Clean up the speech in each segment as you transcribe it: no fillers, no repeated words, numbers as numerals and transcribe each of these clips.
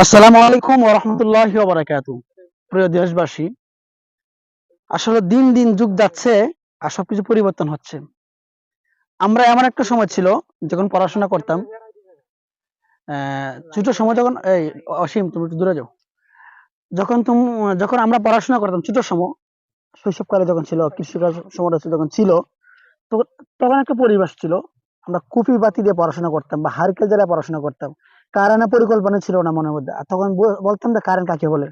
আসসালামু আলাইকুম ওয়া রাহমাতুল্লাহি ওয়া বারাকাতুহু। প্রিয় দেশবাসী, আসলে দিন দিন যুগ যাচ্ছে আর সবকিছু পরিবর্তন হচ্ছে। আমরা এমন একটা সময় ছিল যখন পড়াশোনা করতাম, ছোট সময় যখন অসীম তুমি একটু দূরে যাও। যখন আমরা পড়াশোনা করতাম ছোট সময়, শৈশবকালে যখন ছিল, কৃষিকাজ সময়টা যখন ছিল, তো তখন একটা পরিবেশ ছিল। আমরা কুপি বাতি দিয়ে পড়াশোনা করতাম বা হারকেল জ্বালায় পড়াশোনা করতাম। কারেন্টের পরিকল্পনা ছিল না মনের মধ্যে। আর তখন বলতাম যে কারেন্ট কাকে বলে।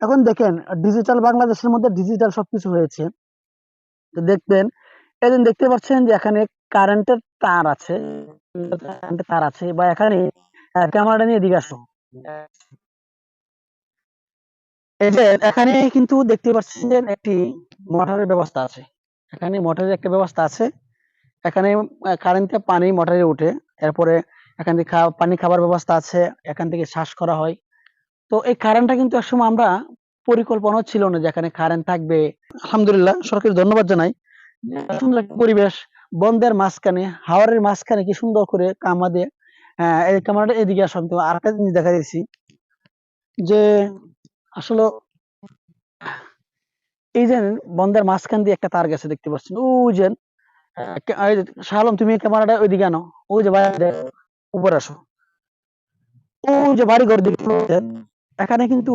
এখন দেখেন ডিজিটাল বাংলাদেশের মধ্যে ডিজিটাল সবকিছু হয়েছে। তো দেখবেন এদিন দেখতে পাচ্ছেন যে এখানে কারেন্টের তার আছে, কারেন্টের তার আছে বা এখানে ক্যামেরাটা নিয়ে এদিকে আসো। এই যে এখানে কিন্তু দেখতে পাচ্ছেন একটি মোটরের ব্যবস্থা আছে। এখানে মোটরের একটা ব্যবস্থা আছে। এখানে কারেন্টে পানি মোটরে উঠে। এরপরে এখান থেকে পানি খাবার ব্যবস্থা আছে। এখান থেকে শ্বাস করা হয়। তো এই কারেন্টটা কিন্তু একসময় আমরা পরিকল্পনাও ছিল না যে এখানে কারেন্ট থাকবে। আলহামদুলিল্লাহ সরকারকে ধন্যবাদ জানাই। সুন্দর একটা পরিবেশ, বনদের মাঝখানে, হাওরের মাঝখানে কি সুন্দর করে কামা দিয়ে এই ক্যামেরাটা এদিকে আসো। আমি তোমাকে আরেকটা জিনিস দেখা দিচ্ছি যে আসলে এই যে বনদের মাঝখান দিয়ে একটা তার গেছে দেখতে পাচ্ছেন। ওই যে এই যে, শাহ আলম তুমি ক্যামেরাটা ওইদিকে আনো। ওই যে বাইরে উপরে আসো। ওই যে বাড়ি ঘর দেখতে পাচ্ছেন। এখানে কিন্তু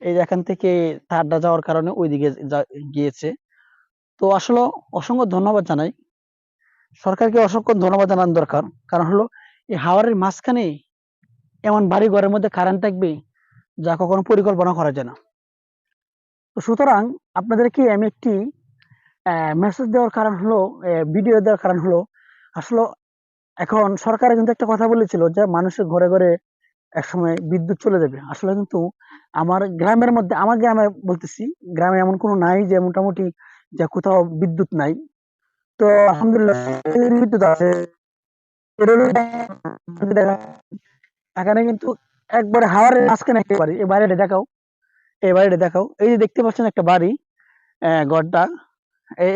এই যে এখান থেকে তারটা যাওয়ার কারণে ওইদিকে গিয়েছে। তো আসলে অসংখ্য ধন্যবাদ জানাই। সরকারকে অসংখ্য ধন্যবাদ জানানো দরকার। কারণ হলো এই হাওরের মাঝখানে এমন বাড়ি ঘরের মধ্যে কারেন্ট থাকবে যা কখনো পরিকল্পনা করা যায় না। তো সুতরাং আপনাদেরকে আমি একটি মেসেজ দেওয়ার কারণ হলো, ভিডিও দেওয়ার কারণ হলো, আসলে এখন সরকার কিন্তু একটা কথা বলেছিল যে মানুষের ঘরে ঘরে একসময় বিদ্যুৎ চলে যাবে। আসলে কিন্তু আমার গ্রামে বলতেছি, গ্রামে এমন কোনো নাই যে মোটামুটি যে কোথাও বিদ্যুৎ নাই। তো আলহামদুলিল্লাহ বিদ্যুৎ আছে। এখানে কিন্তু একবারে হাওরের মাঝখানে একটা বাড়ি। এই বাড়িটা দেখাও, এই বাড়িটা দেখাও। এই যে দেখতে পাচ্ছেন একটা বাড়ি, ঘরটা,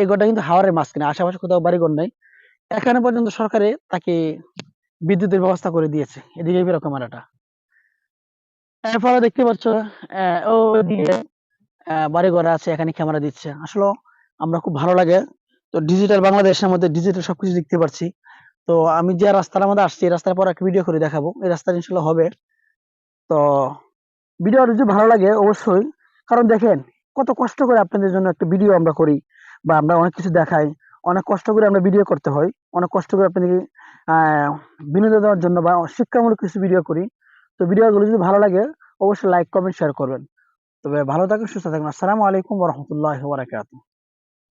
এই ঘরটা কিন্তু হাওরের মাঝখানে, আশেপাশে কোথাও বাড়িঘর নাই। এখানে পর্যন্ত সরকারে তাকে বিদ্যুতের ব্যবস্থা করে দিয়েছে। এদিকে এরকম একটা এরপরে দেখতে পাচ্ছ ওদিকে বাড়িঘর আছে, এখানে ক্যামেরা দিচ্ছে। আসলে আমরা খুব ভালো লাগে। তো ডিজিটাল বাংলাদেশের মধ্যে ডিজিটাল সবকিছু দেখতে পাচ্ছি। তো আমি যে রাস্তার মধ্যে আসছি, এই রাস্তার পর একটা ভিডিও করে দেখাবো। এই রাস্তা ইনশাল্লাহ হবে। তো ভিডিও যদি ভালো লাগে অবশ্যই, কারণ দেখেন কত কষ্ট করে আপনাদের জন্য একটা ভিডিও আমরা করি বা আমরা অনেক কিছু দেখাই। অনেক কষ্ট করে আমরা ভিডিও করতে হয়, অনেক কষ্ট করে আপনাদেরকে আহ বিনোদন দেওয়ার জন্য বা শিক্ষামূলক কিছু ভিডিও করি। তো ভিডিওগুলো যদি ভালো লাগে অবশ্যই লাইক কমেন্ট শেয়ার করবেন। তবে ভালো থাকুন, সুস্থ থাকুন। আসসালামু আলাইকুম ওয়া রাহমাতুল্লাহি ওয়া বারাকাতুহু।